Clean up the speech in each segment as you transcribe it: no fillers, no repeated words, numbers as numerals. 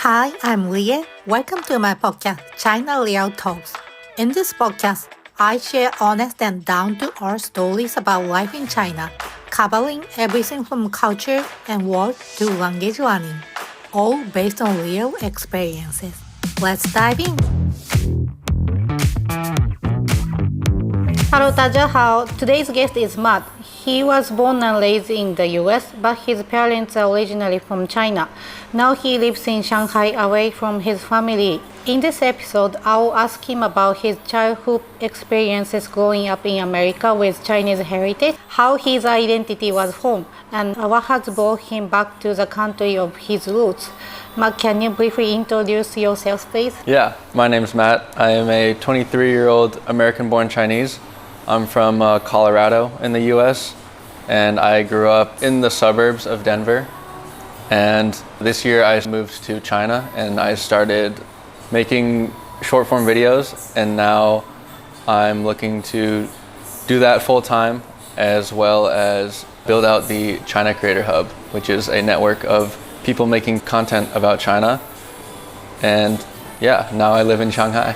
Hi, I'm Leah. Welcome to my podcast, China Real Talks. In this podcast, I share honest and down-to-earth stories about life in China, covering everything from culture and work to language learning, all based on real experiences. Let's dive in. Hello, 大家好. Today's guest is Matt. He was born and raised in the US, but his parents are originally from China. Now he lives in Shanghai away from his family. In this episode, I'll ask him about his childhood experiences growing up in America with Chinese heritage, how his identity was formed, and what has brought him back to the country of his roots. Matt, can you briefly introduce yourself, please? Yeah, my name is Matt. I am a 23-year-old American-born Chinese. I'm from Colorado in the US, and I grew up in the suburbs of Denver. And this year I moved to China and I started making short-form videos, and now I'm looking to do that full-time as well as build out the China Creator Hub, which is a network of people making content about China. And yeah, now I live in Shanghai.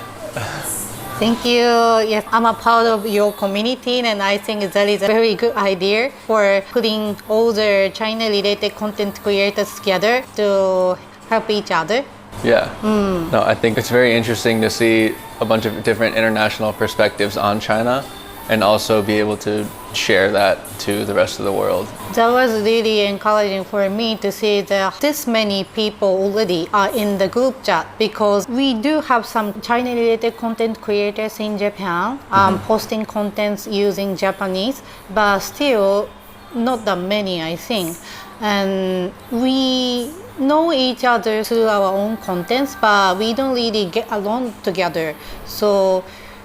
Thank you. Yes, I'm a part of your community, and I think that is a very good idea for putting all the China-related content creators together to help each other. Yeah. No, I think it's very interesting to see a bunch of different international perspectives on China and also be able to share that to the rest of the world. That was really encouraging for me to see that this many people already are in the group chat, because we do have some China-related content creators in Japan posting contents using Japanese, but still not that many, I think. And we know each other through our own contents, but we don't really get along together. So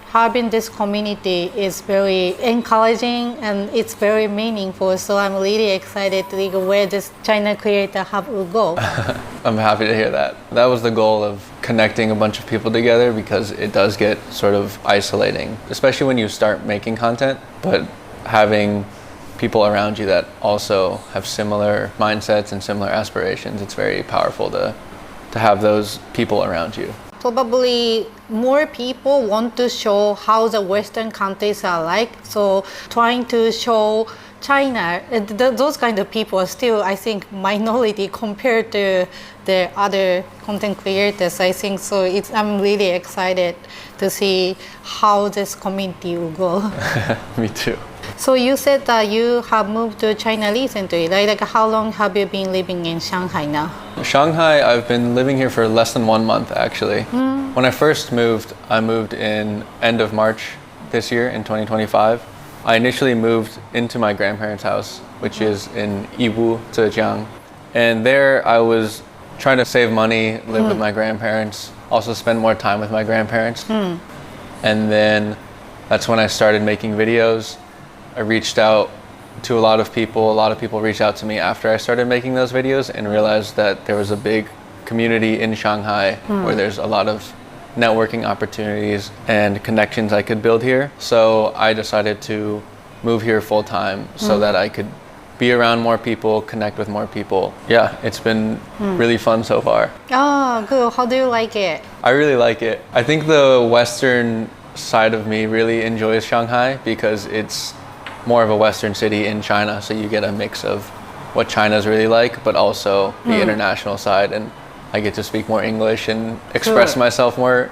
having this community is very encouraging and it's very meaningful. So I'm really excited to see where this China Creator Hub will go. I'm happy to hear that. That was the goal of connecting a bunch of people together, because it does get sort of isolating, especially when you start making content, but having people around you that also have similar mindsets and similar aspirations, it's very powerful to have those people around you. Probably more people want to show how the Western countries are like. So trying to show China, those kind of people are still, I think, minority compared to the other content creators, I think. So I'm really excited to see how this community will go. Me too. So you said that you have moved to China recently, right? Like how long have you been living in Shanghai now? Shanghai, I've been living here for less than 1 month actually. When I first moved, I moved in end of March this year in 2025. I initially moved into my grandparents' house, which is in Yiwu, Zhejiang. And there I was trying to save money, live with my grandparents, also spend more time with my grandparents. And then that's when I started making videos. I reached out to a lot of people. A lot of people reached out to me after I started making those videos and realized that there was a big community in Shanghai where there's a lot of networking opportunities and connections I could build here. So I decided to move here full time so that I could be around more people, connect with more people. Yeah, it's been really fun so far. Oh, good. How do you like it? I really like it. I think the Western side of me really enjoys Shanghai because it's more of a Western city in China, so you get a mix of what China's really like, but also the international side, and I get to speak more English and express myself more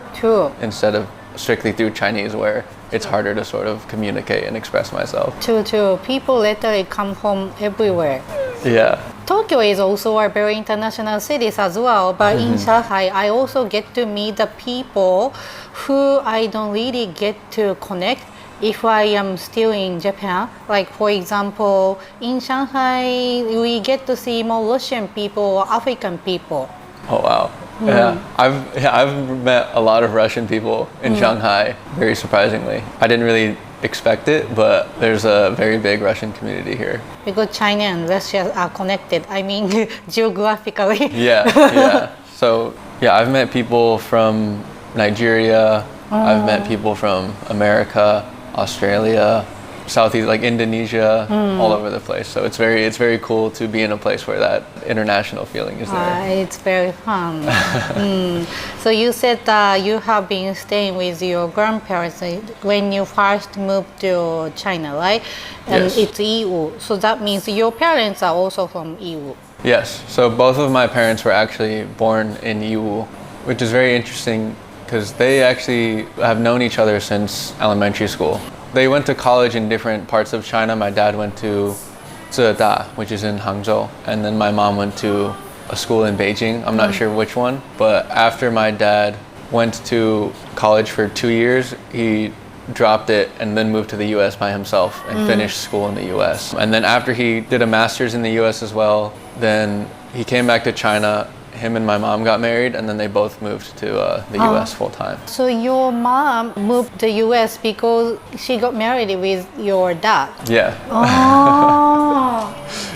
instead of strictly through Chinese, where it's harder to sort of communicate and express myself. True. People literally come from everywhere. Yeah. Tokyo is also a very international city as well, but in Shanghai, I also get to meet the people who I don't really get to connect if I am still in Japan. Like for example, in Shanghai, we get to see more Russian people or African people. Oh wow. Yeah, I've met a lot of Russian people in Shanghai, very surprisingly. I didn't really expect it, but there's a very big Russian community here. Because China and Russia are connected, I mean geographically. Yeah. So yeah, I've met people from Nigeria, I've met people from America, Australia, Southeast, like Indonesia, all over the place. So it's very cool to be in a place where that international feeling is there. It's very fun. So you said that you have been staying with your grandparents when you first moved to China, right? And Yes. it's EU. So that means your parents are also from EU. Yes, so both of my parents were actually born in Yiwu, which is very interesting because they actually have known each other since elementary school. They went to college in different parts of China. My dad went to Zeda, which is in Hangzhou, and then my mom went to a school in Beijing. I'm not sure which one, but after my dad went to college for 2 years, he dropped it and then moved to the US by himself and finished school in the US. And then after he did a master's in the US as well, then he came back to China. Him and my mom got married, and then they both moved to the US full time. So your mom moved to US because she got married with your dad. Yeah. Oh.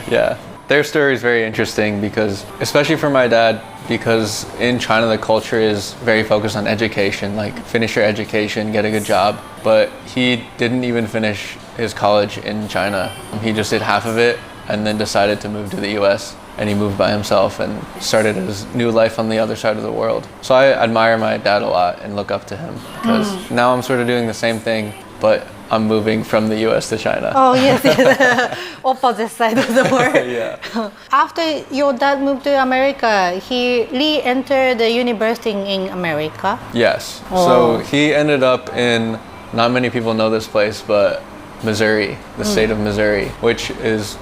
Yeah. Their story is very interesting because, especially for my dad, because in China the culture is very focused on education, like finish your education, get a good job. But he didn't even finish his college in China. He just did half of it and then decided to move to the US. And he moved by himself and started his new life on the other side of the world. So I admire my dad a lot and look up to him because now I'm sort of doing the same thing, but I'm moving from the US to China. Oh, yes, yes. Opposite side of the world. Yeah. After your dad moved to America, he re-entered the university in America. Yes. Oh. So he ended up in, not many people know this place, but Missouri, the state of Missouri, which is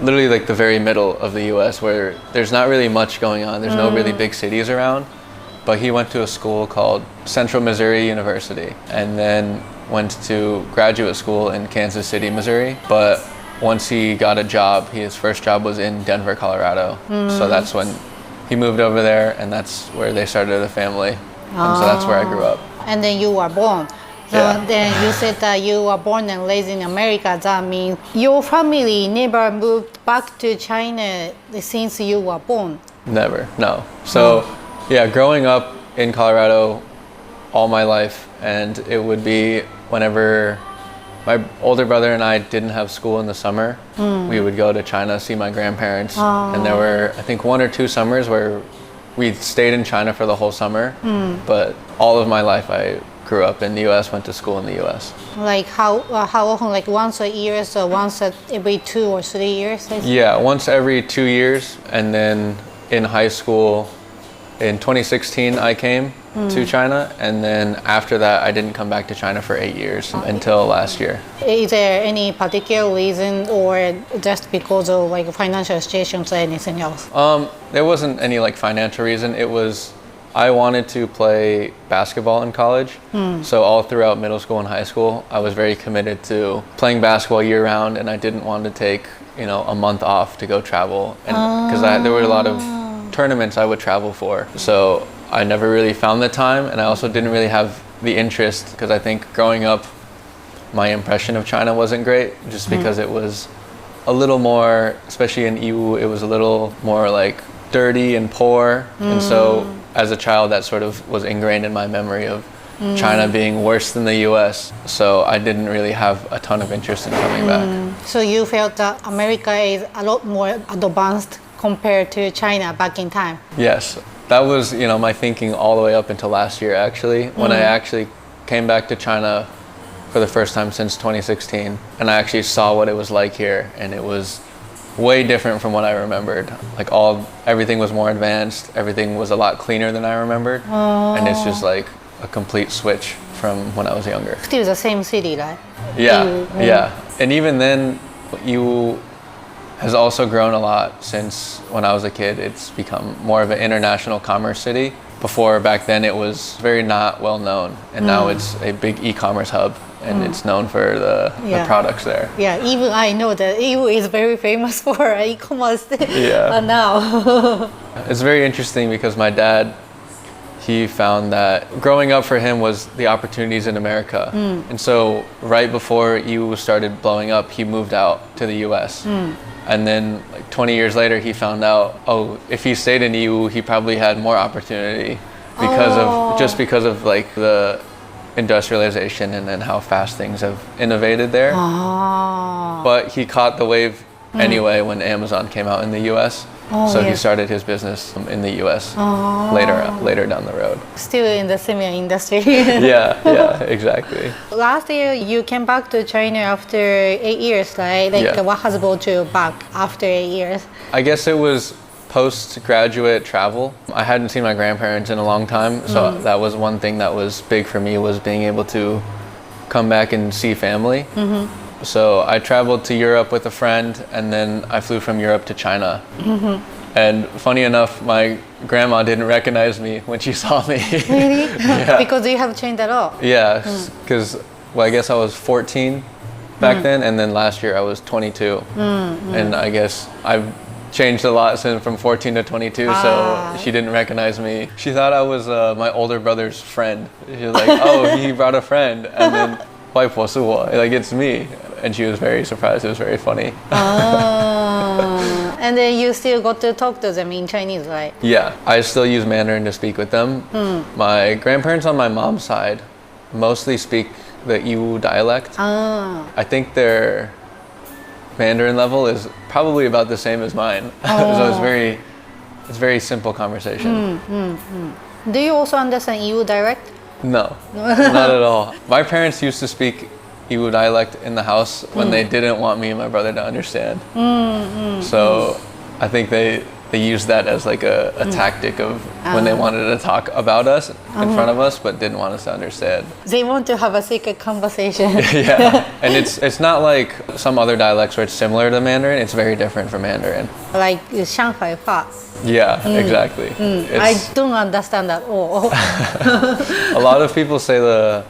literally like the very middle of the US where there's not really much going on. There's no really big cities around. But he went to a school called Central Missouri University and then went to graduate school in Kansas City, Missouri. But once he got a job, his first job was in Denver, Colorado. So that's when he moved over there, and that's where they started a family. And so that's where I grew up. And then you were born. So Yeah. then you said that you were born and raised in America. That means your family never moved back to China since you were born. Never, no. So yeah, growing up in Colorado all my life, and it would be whenever my older brother and I didn't have school in the summer, we would go to China, see my grandparents. And there were, I think, 1 or 2 summers where we stayed in China for the whole summer. But all of my life I grew up in the US, went to school in the US. Like how often? Like once a year, so once every 2 or 3 years? Yeah, once every 2 years. And then in high school, in 2016, I came to China. And then after that, I didn't come back to China for 8 years until last year. Is there any particular reason, or just because of like financial situations or anything else? There wasn't any like financial reason. It was, I wanted to play basketball in college. So all throughout middle school and high school, I was very committed to playing basketball year round, and I didn't want to take, a month off to go travel. And because there were a lot of tournaments I would travel for. So I never really found the time, and I also didn't really have the interest because I think growing up, my impression of China wasn't great just because it was a little more, especially in EU, it was a little more like dirty and poor. And so as a child, that sort of was ingrained in my memory of China being worse than the US. So I didn't really have a ton of interest in coming back. So you felt that America is a lot more advanced compared to China back in time? Yes, that was, my thinking all the way up until last year, actually, when I actually came back to China for the first time since 2016, and I actually saw what it was like here, and it was way different from what I remembered. Like everything was more advanced, everything was a lot cleaner than I remembered, and it's just like a complete switch from when I was younger. Still the same city, right? Yeah. And even then, you has also grown a lot since when I was a kid. It's become more of an international commerce city. Before, back then, it was very not well known, and now it's a big e-commerce hub, and it's known for the products there. Yeah, even I know that EU is very famous for e-commerce Yeah. now. It's very interesting because my dad, he found that growing up for him was the opportunities in America. And so right before EU started blowing up, he moved out to the US. And then like 20 years later, he found out, if he stayed in EU, he probably had more opportunity because of like the industrialization and then how fast things have innovated there. Ah. But he caught the wave anyway when Amazon came out in the US. So he started his business in the US later down the road. Still in the similar industry. Yeah, exactly. Last year you came back to China after 8 years, right? Like what has brought you back after 8 years? I guess it was postgraduate travel. I hadn't seen my grandparents in a long time, so that was one thing that was big for me, was being able to come back and see family. So I traveled to Europe with a friend, and then I flew from Europe to China. And funny enough, my grandma didn't recognize me when she saw me. Really? Because you have changed a lot. Yeah, because I guess I was 14 back then, and then last year I was 22. And I guess I've changed a lot since from 14 to 22, so she didn't recognize me. She thought I was my older brother's friend. She was like, oh, he brought a friend, and then 外婆是我, like it's me. And she was very surprised. It was very funny. And then you still got to talk to them in Chinese, right? Yeah, I still use Mandarin to speak with them. My grandparents on my mom's side mostly speak the Yiwu dialect. I think their Mandarin level is probably about the same as mine. So it's very simple conversation. Do you also understand EU dialect? No, not at all. My parents used to speak Yiwu dialect in the house when they didn't want me and my brother to understand. So I think they used that as like a tactic of when they wanted to talk about us in front of us but didn't want us to understand. They want to have a secret conversation. Yeah, and it's not like some other dialects where it's similar to Mandarin. It's very different from Mandarin. Like Shanghai Fa. Yeah, exactly. I don't understand at all. A lot of people say the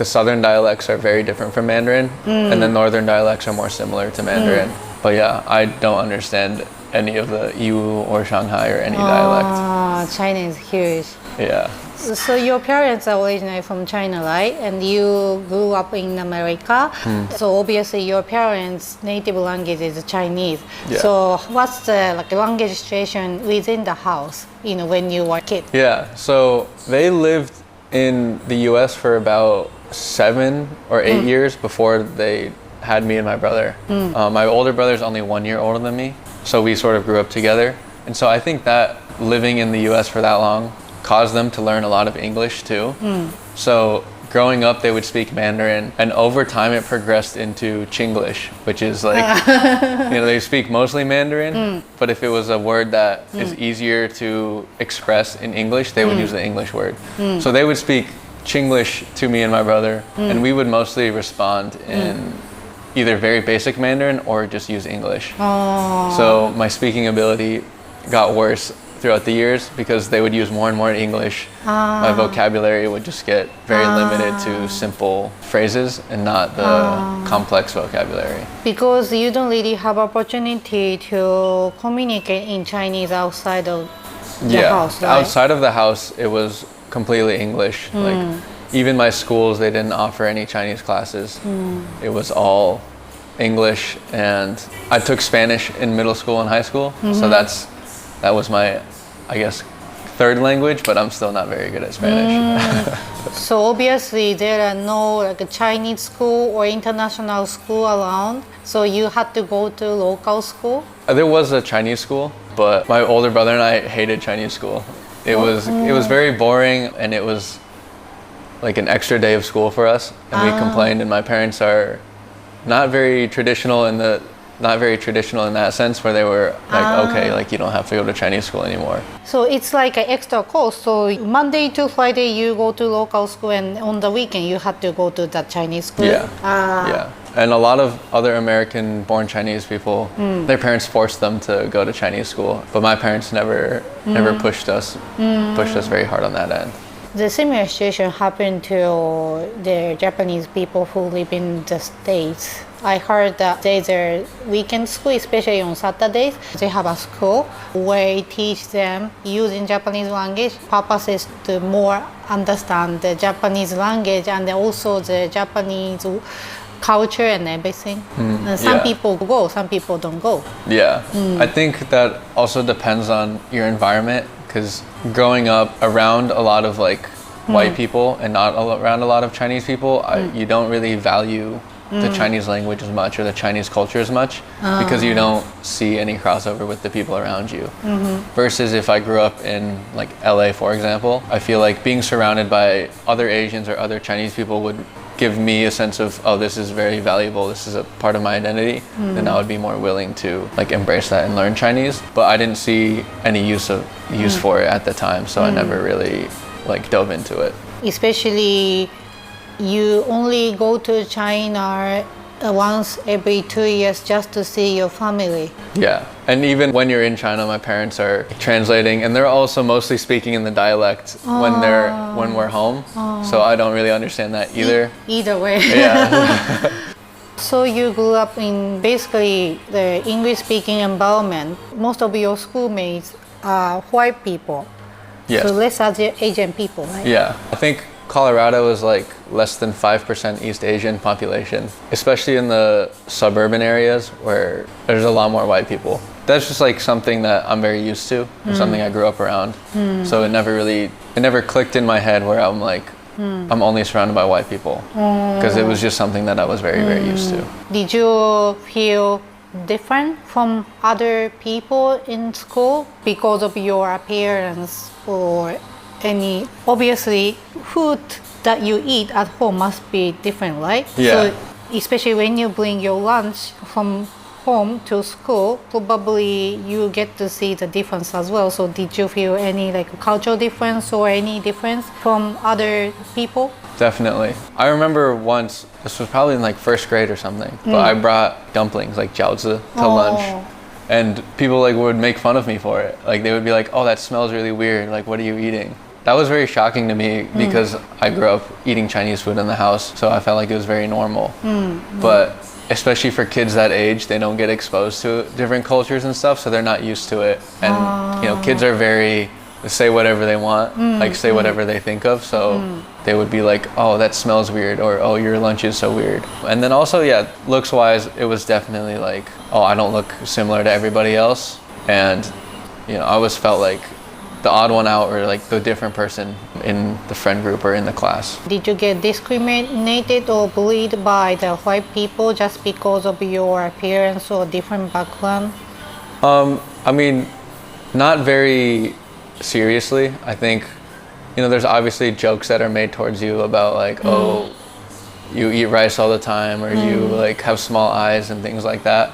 southern dialects are very different from Mandarin, and the northern dialects are more similar to Mandarin. But yeah, I don't understand any of the Yiwu or Shanghai or any dialect. China is huge. Yeah. So your parents are originally from China, right? And you grew up in America. So obviously your parents' native language is Chinese. Yeah. So what's the language situation within the house, when you were a kid? Yeah, so they lived in the US for about 7 or 8 years before they had me and my brother. My older brother is only 1 year older than me, so we sort of grew up together. And so I think that living in the US for that long caused them to learn a lot of English too. So growing up, they would speak Mandarin, and over time it progressed into Chinglish, which is like, they speak mostly Mandarin, but if it was a word that is easier to express in English, they would use the English word. So they would speak Chinglish to me and my brother, and we would mostly respond in either very basic Mandarin or just use English. So my speaking ability got worse throughout the years because they would use more and more English. My vocabulary would just get very limited to simple phrases and not the complex vocabulary. Because you don't really have opportunity to communicate in Chinese outside of the house, right? Outside of the house, it was completely English. Like even my schools, they didn't offer any Chinese classes. It was all English, and I took Spanish in middle school and high school, so that was my, I guess, third language, but I'm still not very good at Spanish. So obviously there are no a Chinese school or international school around, so you had to go to local school? There was a Chinese school, but my older brother and I hated Chinese school. It was very boring, and it was like an extra day of school for us, and we complained, and my parents are not very traditional in that sense, where they were like, okay, like you don't have to go to Chinese school anymore. So it's like an extra course. So Monday to Friday you go to local school, and on the weekend you had to go to the Chinese school. Yeah. And a lot of other American-born Chinese people, their parents forced them to go to Chinese school, but my parents never pushed us very hard on that end. The similar situation happened to the Japanese people who live in the States. I heard that there's a weekend school, especially on Saturdays. They have a school where they teach them using Japanese language. Purpose is to more understand the Japanese language and also the Japanese culture and everything. Some people go, some people don't go. Yeah, I think that also depends on your environment, because growing up around a lot of like white people and not around a lot of Chinese people, you don't really value the Chinese language as much or the Chinese culture as much because you don't see any crossover with the people around you. Versus if I grew up in like LA, for example, I feel like being surrounded by other Asians or other Chinese people would give me a sense of, oh, this is very valuable, this is a part of my identity, then I would be more willing to like embrace that and learn Chinese. But I didn't see any use for it at the time, so I never really like dove into it. Especially you only go to China once every 2 years just to see your family. Yeah, and even when you're in China, my parents are translating, and they're also mostly speaking in the dialect when we're home. So I don't really understand that either. Either way. Yeah. So you grew up in basically the English-speaking environment. Most of your schoolmates are white people. Yes. So less Asian people, right? Yeah, I think Colorado is like less than 5% East Asian population, especially in the suburban areas where there's a lot more white people. That's just like something that I'm very used to, something I grew up around. So it never clicked in my head where I'm like, I'm only surrounded by white people, because it was just something that I was very, very used to. Did you feel different from other people in school because of your appearance or any? Obviously food that you eat at home must be different, right? Yeah. So especially when you bring your lunch from home to school, probably you get to see the difference as well. So did you feel any like cultural difference or any difference from other people? Definitely. I remember once, this was probably in like first grade or something, but I brought dumplings like jiaozi to lunch, and people like would make fun of me for it. Like they would be like, oh, that smells really weird, like what are you eating? That was very shocking to me because I grew up eating Chinese food in the house, so I felt like it was very normal. But especially for kids that age, they don't get exposed to different cultures and stuff, so they're not used to it. And you know, kids are very, they say whatever they want, like say whatever they think of, so they would be like, oh, that smells weird, or oh, your lunch is so weird. And then also, yeah, looks wise, it was definitely like, oh, I don't look similar to everybody else. And you know, I always felt like the odd one out or like the different person in the friend group or in the class. Did you get discriminated or bullied by the white people just because of your appearance or different background? I mean, not very seriously. I think, you know, there's obviously jokes that are made towards you about like, oh, you eat rice all the time, or you like have small eyes and things like that.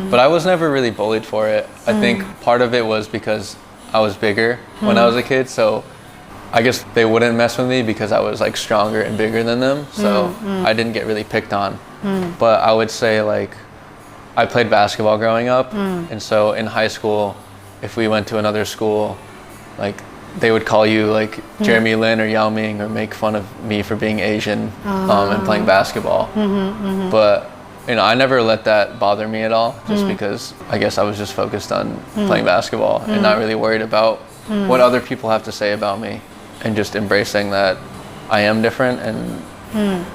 But I was never really bullied for it. I think part of it was because I was bigger when I was a kid, so I guess they wouldn't mess with me because I was like stronger and bigger than them, so I didn't get really picked on. But I would say like I played basketball growing up, and so in high school, if we went to another school, like they would call you like Jeremy Lin or Yao Ming, or make fun of me for being Asian and playing basketball. But you know, I never let that bother me at all, just because I guess I was just focused on playing basketball and not really worried about what other people have to say about me, and just embracing that I am different and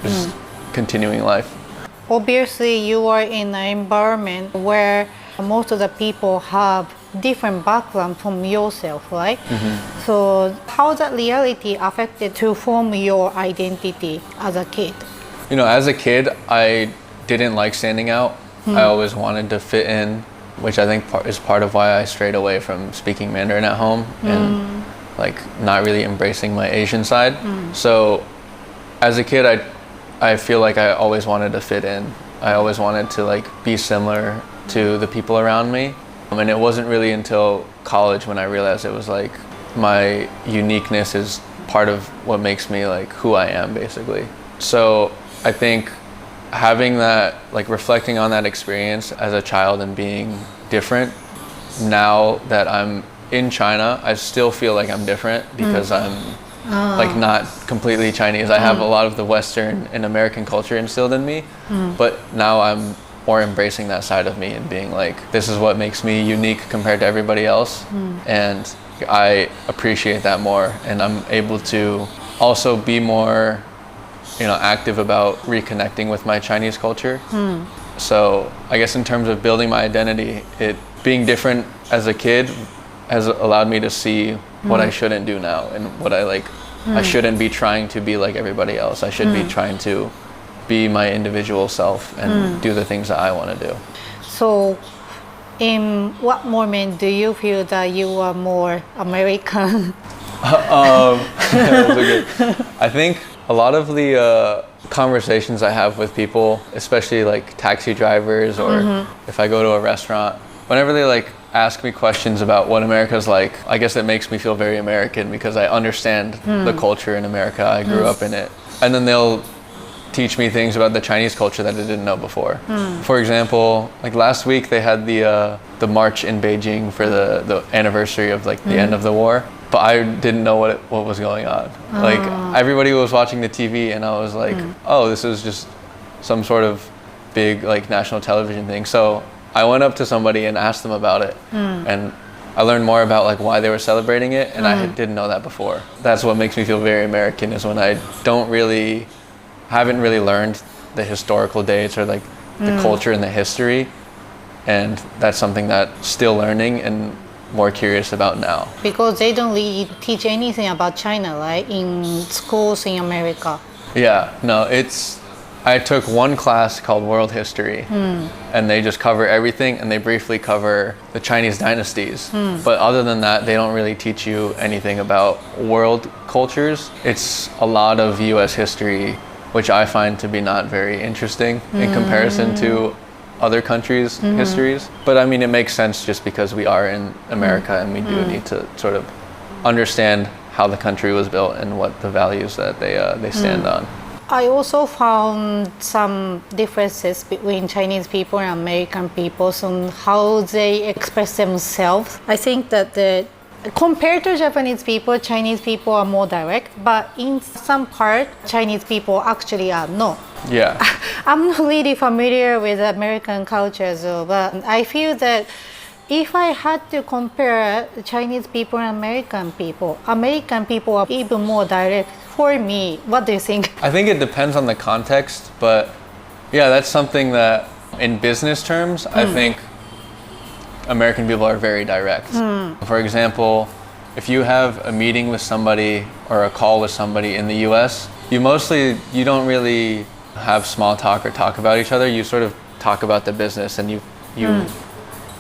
just continuing life. Obviously, you are in an environment where most of the people have different background from yourself, right? So how that reality affected to form your identity as a kid? You know, as a kid, I didn't like standing out. I always wanted to fit in, which I think is part of why I strayed away from speaking Mandarin at home and like not really embracing my Asian side. So as a kid, I feel like I always wanted to fit in. I always wanted to like be similar to the people around me. And it wasn't really until college when I realized it was like my uniqueness is part of what makes me like who I am, basically. So I think having that, like reflecting on that experience as a child and being different, now that I'm in China, I still feel like I'm different because I'm like not completely Chinese. I have a lot of the Western and American culture instilled in me, but now I'm more embracing that side of me and being like, this is what makes me unique compared to everybody else. And I appreciate that more, and I'm able to also be more, you know, active about reconnecting with my Chinese culture. So I guess in terms of building my identity, it being different as a kid has allowed me to see what I shouldn't do now and what I like I shouldn't be trying to be like everybody else. I should be trying to be my individual self and do the things that I want to do. So, in what moment do you feel that you are more American? I think a lot of the conversations I have with people, especially like taxi drivers or if I go to a restaurant, whenever they like ask me questions about what America's like, I guess it makes me feel very American because I understand the culture in America. I grew up in it. And then they'll teach me things about the Chinese culture that I didn't know before. For example, like last week they had the march in Beijing for the anniversary of like the end of the war, but I didn't know what was going on. Like everybody was watching the TV and I was like, oh, this is just some sort of big like national television thing. So I went up to somebody and asked them about it, and I learned more about like why they were celebrating it, and I didn't know that before. That's what makes me feel very American, is when I haven't really learned the historical dates or like the culture and the history, and that's something that still learning and more curious about now. Because they don't really teach anything about China, right, in schools in America. Yeah, no, I took one class called World History, and they just cover everything, and they briefly cover the Chinese dynasties. But other than that, they don't really teach you anything about world cultures. It's a lot of US history, which I find to be not very interesting in comparison to other countries' histories. But I mean, it makes sense just because we are in America and we do need to sort of understand how the country was built and what the values that they stand on. I also found some differences between Chinese people and American people on how they express themselves. I think that compared to Japanese people, Chinese people are more direct, but in some part, Chinese people actually are not. Yeah. I'm not really familiar with American culture, though, but I feel that if I had to compare Chinese people and American people are even more direct. For me, what do you think? I think it depends on the context, but yeah, that's something that in business terms, I think American people are very direct. For example, if you have a meeting with somebody or a call with somebody in the US, you don't really have small talk or talk about each other. You sort of talk about the business and you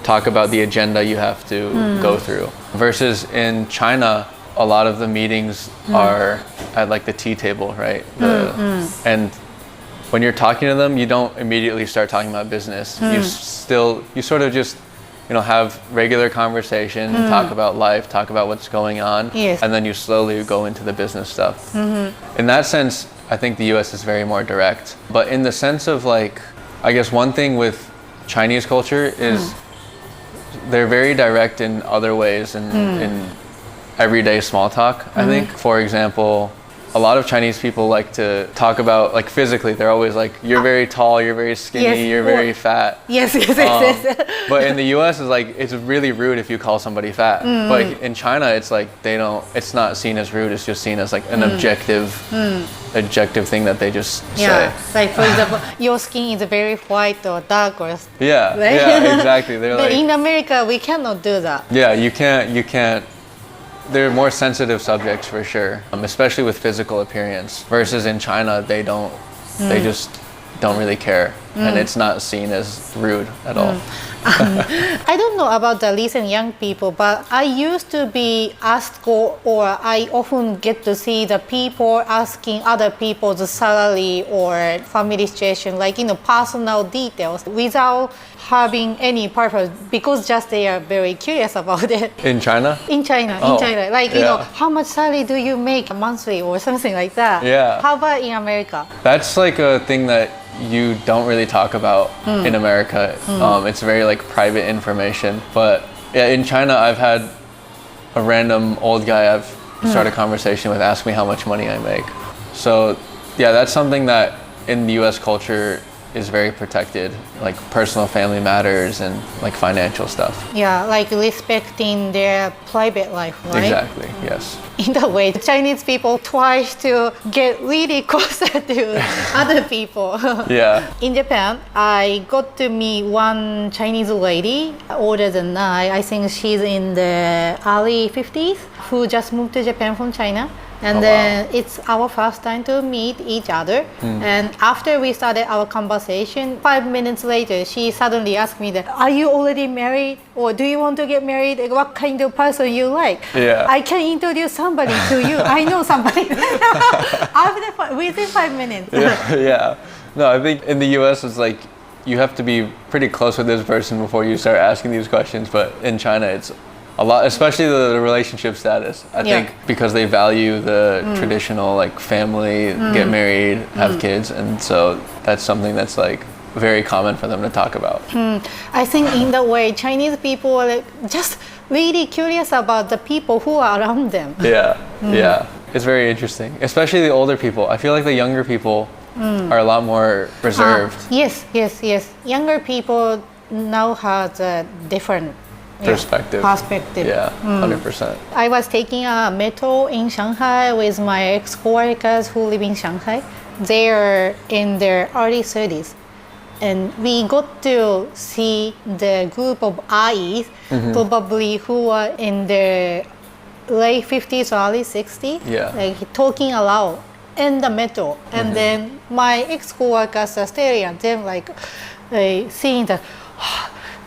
talk about the agenda you have to go through. Versus in China, a lot of the meetings are at like the tea table, right? And when you're talking to them, you don't immediately start talking about business. You sort of just, have regular conversation, talk about life, talk about what's going on, and then you slowly go into the business stuff. In that sense, I think the US is very more direct. But in the sense of like, I guess one thing with Chinese culture is they're very direct in other ways and in everyday small talk. I think, for example, a lot of Chinese people like to talk about like physically. They're always like, you're very tall, you're very skinny, you're very fat. Yes. But in the US, it's really rude if you call somebody fat. But in China, it's like it's not seen as rude. It's just seen as like an objective thing that they just say. Like for example, your skin is very white or dark or yeah, exactly. But in America, we cannot do that. Yeah, you can't. They're more sensitive subjects for sure, especially with physical appearance. Versus in China, they just don't really care, and it's not seen as rude at all. I don't know about the recent young people, but I used to be asked or I often get to see the people asking other people's salary or family situation, like personal details without having any purpose, because just they are very curious about it. In China? In China, like how much salary do you make monthly or something like that? Yeah. How about in America? That's like a thing that you don't really talk about in America. It's very like private information. But yeah, in China, I've had a random old guy I've started a conversation with ask me how much money I make. So yeah, that's something that in the US culture is very protected, like personal family matters and like financial stuff. Yeah, like respecting their private life, right? Exactly, yes. In that way, Chinese people try to get really closer to other people. Yeah. In Japan, I got to meet one Chinese lady older than I think she's in the early 50s, who just moved to Japan from China. And then it's our first time to meet each other. And after we started our conversation, 5 minutes later, she suddenly asked me that, are you already married? Or do you want to get married? Like, what kind of person you like? Yeah. I can introduce somebody to you. I know somebody. Within 5 minutes. Yeah. No, I think in the US it's like you have to be pretty close with this person before you start asking these questions. But in China, it's a lot, especially the relationship status. I think because they value the traditional like family, get married, have kids, and so that's something that's like very common for them to talk about. I think in that way, Chinese people are like just really curious about the people who are around them. Yeah, yeah. It's very interesting, especially the older people. I feel like the younger people are a lot more reserved. Yes. Younger people now have a different perspective. Yeah, 100%. I was taking a metro in Shanghai with my ex-coworkers who live in Shanghai. They are in their early 30s. And we got to see the group of AIs, probably who are in their late 50s or early 60s, like talking aloud in the metro. And then my ex-coworkers are staring at them like seeing that,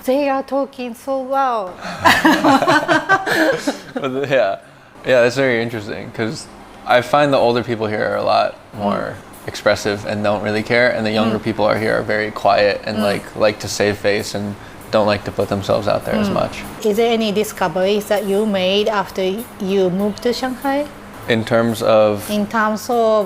they are talking so loud. Yeah, that's very interesting because I find the older people here are a lot more expressive and don't really care, and the younger people are here are very quiet and like to save face and don't like to put themselves out there as much. Is there any discoveries that you made after you moved to Shanghai? In terms of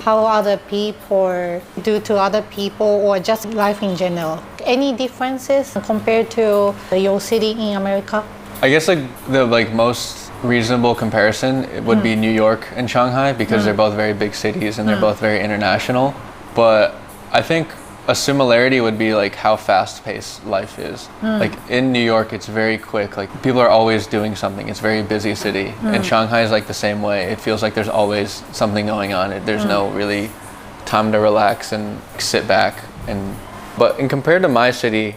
how other people do to other people or just life in general. Any differences compared to your city in America? I guess like the most reasonable comparison would be New York and Shanghai because they're both very big cities and they're both very international. But I think a similarity would be like how fast-paced life is. Like in New York, it's very quick. Like people are always doing something. It's a very busy city. And Shanghai is like the same way. It feels like there's always something going on. There's no really time to relax and sit back. But in compared to my city,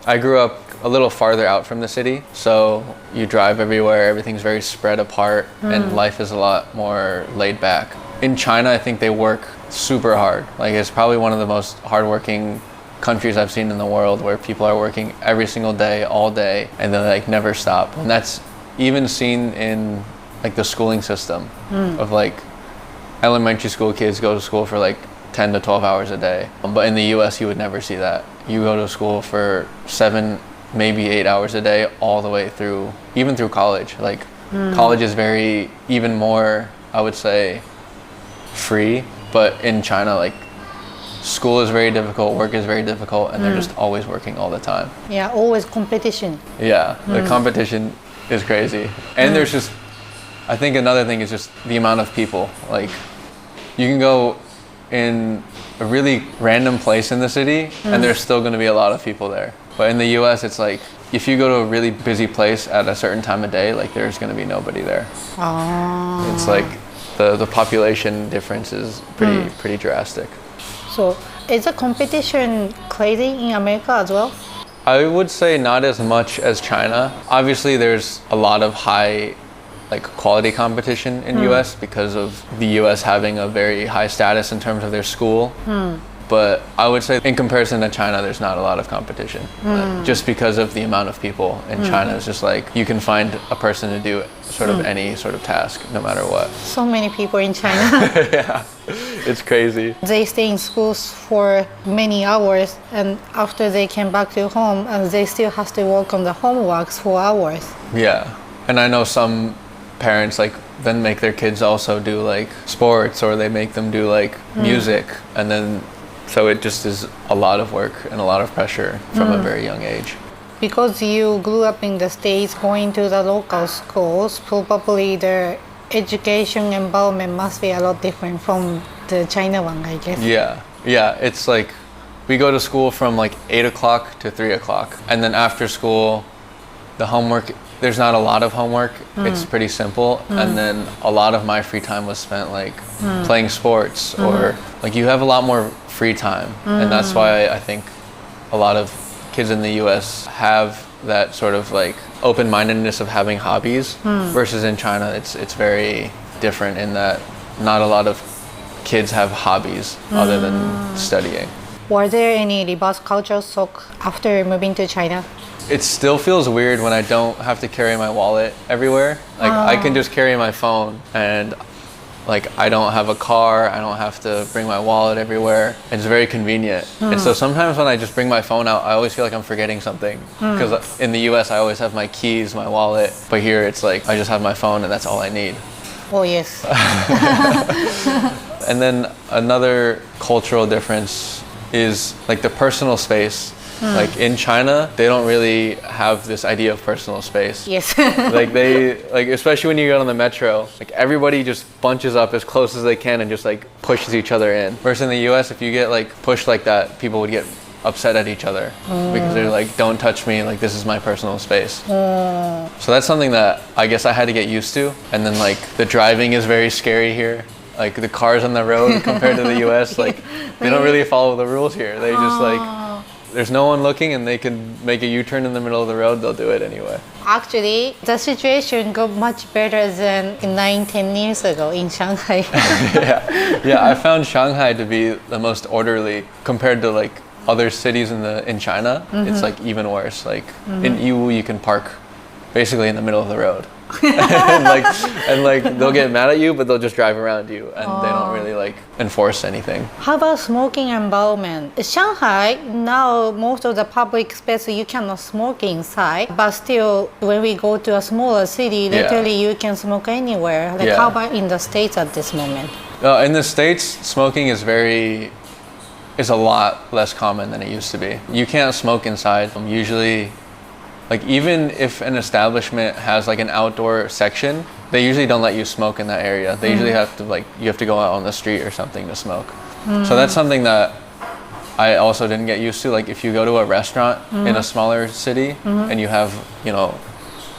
I grew up a little farther out from the city. So you drive everywhere. Everything's very spread apart, and life is a lot more laid back. In China, I think they work super hard. Like it's probably one of the most hardworking countries I've seen in the world, where people are working every single day, all day, and they like never stop. And that's even seen in like the schooling system of like elementary school kids go to school for like 10 to 12 hours a day. But in the US, you would never see that. You go to school for 7, maybe 8 hours a day, all the way through, even through college. Like college is very, even more, I would say, free. But in China, like school is very difficult, work is very difficult, and they're just always working all the time. Yeah, always competition. Yeah, the competition is crazy. And there's just, I think another thing is just the amount of people. Like you can go in a really random place in the city and there's still going to be a lot of people there. But in the US, it's like if you go to a really busy place at a certain time of day, like there's going to be nobody there. It's like the population difference is pretty drastic. So is the competition crazy in America as well? I would say not as much as China. Obviously, there's a lot of high like quality competition in US because of the US having a very high status in terms of their school. But I would say in comparison to China, there's not a lot of competition. Just because of the amount of people in China, it's just like you can find a person to do sort of any sort of task, no matter what. So many people in China. Yeah, it's crazy. They stay in schools for many hours, and after they came back to home, and they still have to work on the homeworks for hours. Yeah, and I know some parents like then make their kids also do like sports, or they make them do like music, and then so it just is a lot of work and a lot of pressure from a very young age. Because you grew up in the States going to the local schools, probably the education environment must be a lot different from the China one, I guess. Yeah, it's like we go to school from like 8 o'clock to 3 o'clock, and then after school the homework, there's not a lot of homework. It's pretty simple. And then a lot of my free time was spent like playing sports, or like you have a lot more free time. And that's why I think a lot of kids in the US have that sort of like open-mindedness of having hobbies versus in China it's very different in that not a lot of kids have hobbies other than studying. Were there any reverse culture shock after moving to China? It still feels weird when I don't have to carry my wallet everywhere. Like I can just carry my phone and like I don't have a car, I don't have to bring my wallet everywhere. It's very convenient. And so sometimes when I just bring my phone out, I always feel like I'm forgetting something. Because in the US, I always have my keys, my wallet. But here it's like I just have my phone and that's all I need. Oh, yes. And then another cultural difference is like the personal space. Like in China, they don't really have this idea of personal space. Yes. Like especially when you get on the metro, like everybody just bunches up as close as they can and just like pushes each other in. Whereas in the US, if you get like pushed like that, people would get upset at each other because they're like, don't touch me, like this is my personal space. So that's something that I guess I had to get used to. And then like the driving is very scary here. Like the cars on the road compared to the US, like they don't really follow the rules here. They just like, there's no one looking and they can make a U-turn in the middle of the road, they'll do it anyway. Actually, the situation got much better than 9-10 years ago in Shanghai. Yeah, I found Shanghai to be the most orderly compared to like other cities in China. It's like even worse. Like in Yiwu, you can park basically in the middle of the road. and like they'll get mad at you, but they'll just drive around you and they don't really like enforce anything. How about smoking environment? Shanghai, now most of the public space you cannot smoke inside, but still when we go to a smaller city, literally you can smoke anywhere. Like how about in the States at this moment? In the States, smoking is a lot less common than it used to be. You can't smoke inside. Usually, like even if an establishment has like an outdoor section, they usually don't let you smoke in that area. They usually have to you have to go out on the street or something to smoke. So that's something that I also didn't get used to. Like if you go to a restaurant in a smaller city and you have, you know,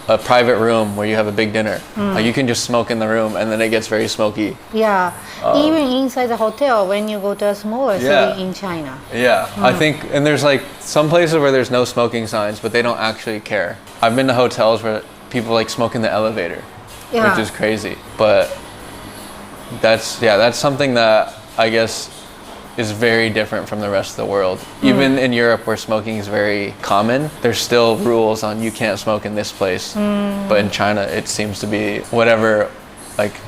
a private room where you have a big dinner, you can just smoke in the room and then it gets very smoky. Yeah, even inside the hotel when you go to a smaller city in China. Yeah, I think, and there's like some places where there's no smoking signs, but they don't actually care. I've been to hotels where people like smoke in the elevator, which is crazy. But that's something that I guess is very different from the rest of the world. Even in Europe where smoking is very common, there's still rules on you can't smoke in this place. But in China, it seems to be whatever, like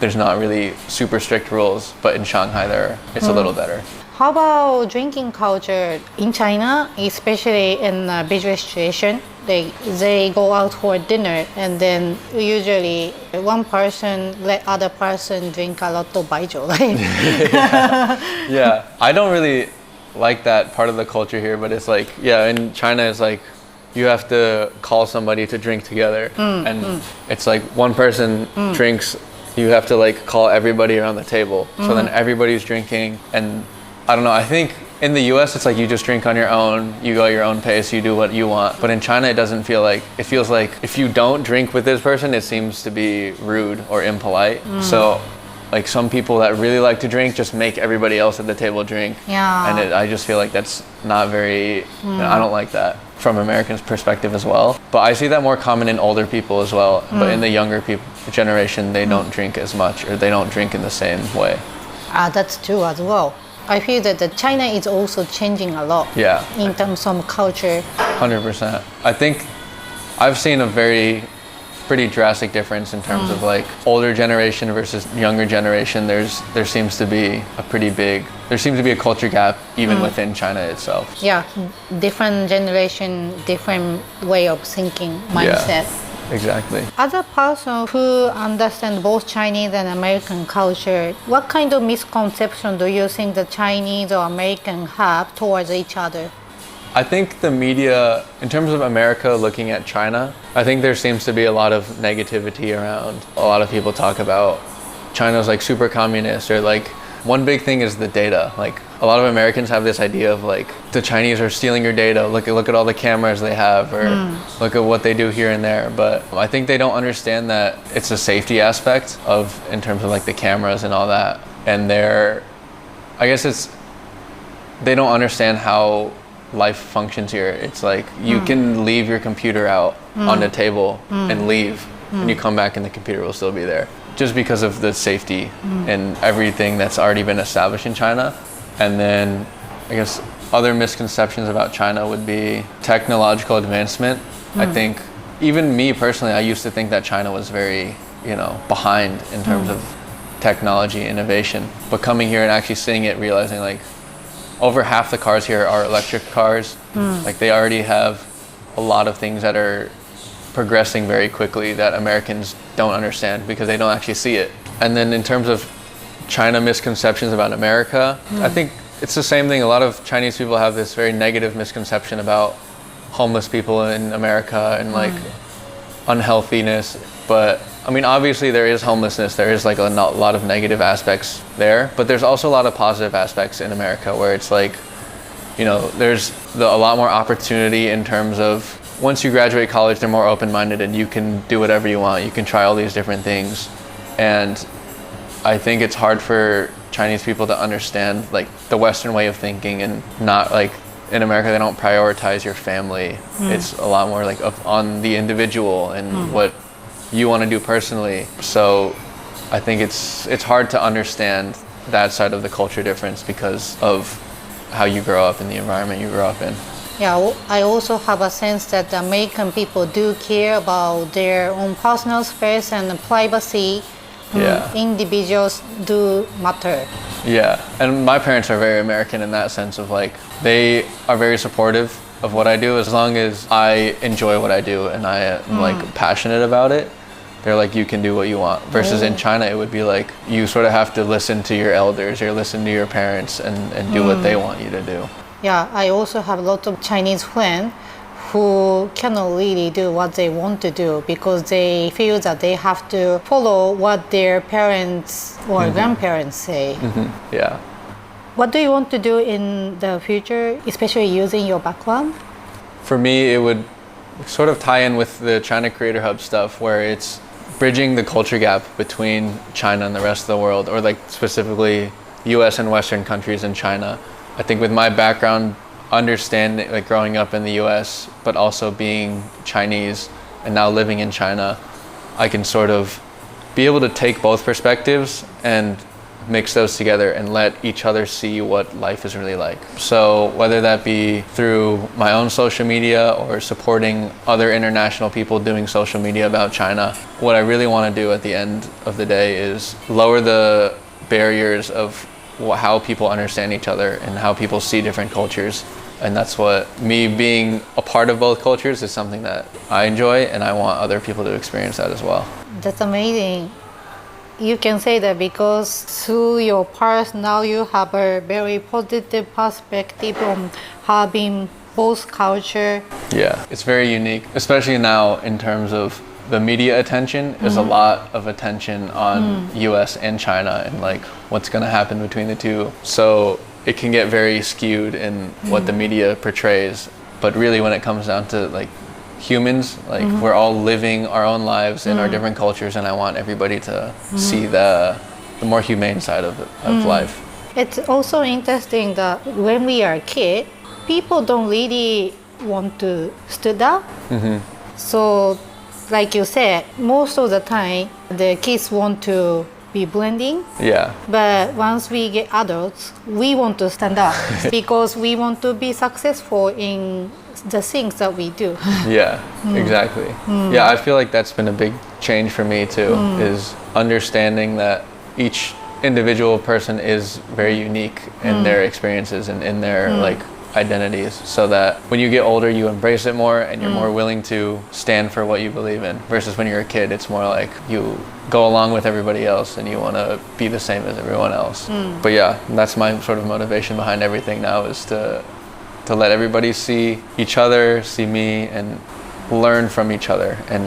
there's not really super strict rules, but in Shanghai it's a little better. How about drinking culture in China, especially in a business situation? They go out for dinner and then usually one person let other person drink a lot of baijiu, right? Yeah, I don't really like that part of the culture here, but it's like, in China it's like you have to call somebody to drink together and it's like one person drinks, you have to like call everybody around the table. So then everybody's drinking and I don't know, I think in the US, it's like you just drink on your own, you go your own pace, you do what you want. But in China, it feels like if you don't drink with this person, it seems to be rude or impolite. So like some people that really like to drink just make everybody else at the table drink. Yeah. And I just feel like that's not very, I don't like that from Americans' perspective as well. But I see that more common in older people as well. But in the younger generation, they don't drink as much or they don't drink in the same way. That's true as well. I feel that China is also changing a lot in terms of culture. 100%. I think I've seen a pretty drastic difference in terms of like older generation versus younger generation. There seems to be a culture gap even within China itself. Yeah, different generation, different way of thinking, mindset. Yeah. Exactly. As a person who understands both Chinese and American culture, what kind of misconception do you think the Chinese or American have towards each other? I think the media, in terms of America looking at China, I think there seems to be a lot of negativity around. A lot of people talk about China's like super communist or like one big thing is the data. Like a lot of Americans have this idea of like the Chinese are stealing your data. Look at all the cameras they have or look at what they do here and there. But I think they don't understand that it's a safety aspect in terms of like the cameras and all that. And they don't understand how life functions here. It's like you can leave your computer out on the table and leave and you come back and the computer will still be there. just because of the safety and everything that's already been established in China. And then I guess other misconceptions about China would be technological advancement. I think even me personally, I used to think that China was very, behind in terms of technology innovation. But coming here and actually seeing it, realizing like over half the cars here are electric cars. Like they already have a lot of things that are progressing very quickly that Americans don't understand because they don't actually see it. And then in terms of China misconceptions about America, I think it's the same thing. A lot of Chinese people have this very negative misconception about homeless people in America and like unhealthiness. But I mean, obviously there is homelessness. There is like a lot of negative aspects there, but there's also a lot of positive aspects in America where it's like, there's a lot more opportunity in terms of once you graduate college, they're more open-minded and you can do whatever you want. You can try all these different things. And I think it's hard for Chinese people to understand like the Western way of thinking and not like in America, they don't prioritize your family. It's a lot more like on the individual and what you want to do personally. So I think it's hard to understand that side of the culture difference because of how you grow up and the environment you grow up in. Yeah, I also have a sense that American people do care about their own personal space and privacy. Individuals do matter. Yeah, and my parents are very American in that sense of like, they are very supportive of what I do as long as I enjoy what I do and I am like passionate about it. They're like, you can do what you want. Versus in China, it would be like, you sort of have to listen to your elders or listen to your parents and do what they want you to do. Yeah, I also have a lot of Chinese friends who cannot really do what they want to do because they feel that they have to follow what their parents or grandparents say. Yeah. What do you want to do in the future, especially using your background? For me, it would sort of tie in with the China Creator Hub stuff where it's bridging the culture gap between China and the rest of the world, or like specifically US and Western countries and China. I think with my background, understanding, like growing up in the US, but also being Chinese and now living in China, I can sort of be able to take both perspectives and mix those together and let each other see what life is really like. So whether that be through my own social media or supporting other international people doing social media about China, what I really want to do at the end of the day is lower the barriers of how people understand each other and how people see different cultures. And that's what me being a part of both cultures is something that I enjoy, and I want other people to experience that as well. That's amazing. You can say that because through your past now you have a very positive perspective on having both culture. Yeah, it's very unique, especially now in terms of the media attention. There's a lot of attention on US and China and like what's going to happen between the two. So it can get very skewed in what the media portrays. But really when it comes down to like humans, like we're all living our own lives in our different cultures, and I want everybody to see the more humane side of life. It's also interesting that when we are kids, people don't really want to stand up. So like you said, most of the time the kids want to be blending. Yeah. But once we get adults, we want to stand up because we want to be successful in the things that we do. Yeah, exactly. Yeah, I feel like that's been a big change for me too, is understanding that each individual person is very unique in their experiences and in their like identities, so that when you get older you embrace it more and you're more willing to stand for what you believe in, versus when you're a kid it's more like you go along with everybody else and you want to be the same as everyone else. But yeah, that's my sort of motivation behind everything now, is to let everybody see each other, see me, and learn from each other and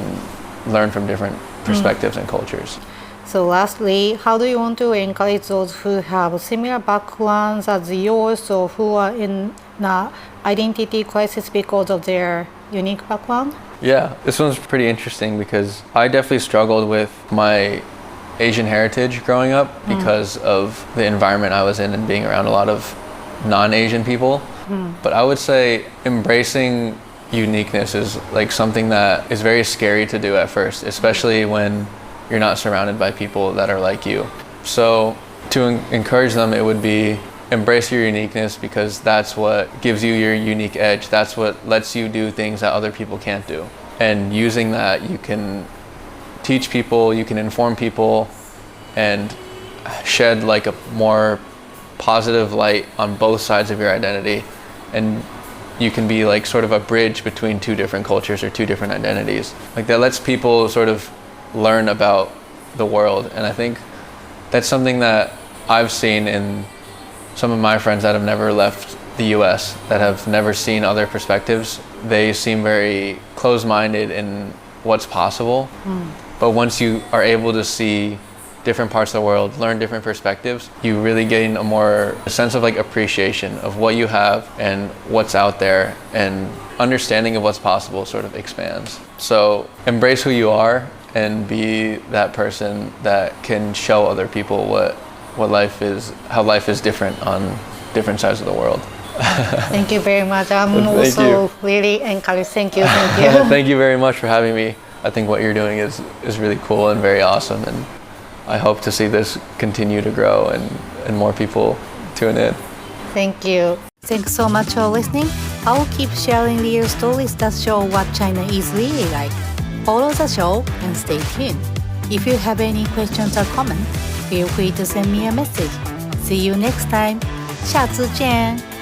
learn from different perspectives and cultures. So lastly, how do you want to encourage those who have similar backgrounds as yours, or who are in an identity crisis because of their unique background? Yeah, this one's pretty interesting because I definitely struggled with my Asian heritage growing up because of the environment I was in and being around a lot of non-Asian people. But I would say embracing uniqueness is like something that is very scary to do at first, especially when you're not surrounded by people that are like you. So to encourage them, it would be embrace your uniqueness, because that's what gives you your unique edge. That's what lets you do things that other people can't do. And using that, you can teach people, you can inform people, and shed like a more positive light on both sides of your identity. And you can be like sort of a bridge between two different cultures or two different identities. Like that lets people sort of learn about the world. And I think that's something that I've seen in some of my friends that have never left the US, that have never seen other perspectives. They seem very closed-minded in what's possible. But once you are able to see different parts of the world, learn different perspectives, you really gain a sense of like appreciation of what you have and what's out there, and understanding of what's possible sort of expands. So embrace who you are and be that person that can show other people what life is, how life is different on different sides of the world. Thank you very much. I'm also really encouraged. Thank you. Thank you very much for having me. I think what you're doing is really cool and very awesome, and I hope to see this continue to grow and more people tune in. Thank you. Thanks so much for listening. I will keep sharing real stories that show what China is really like. Follow the show and stay tuned. If you have any questions or comments, feel free to send me a message. See you next time. 下次见。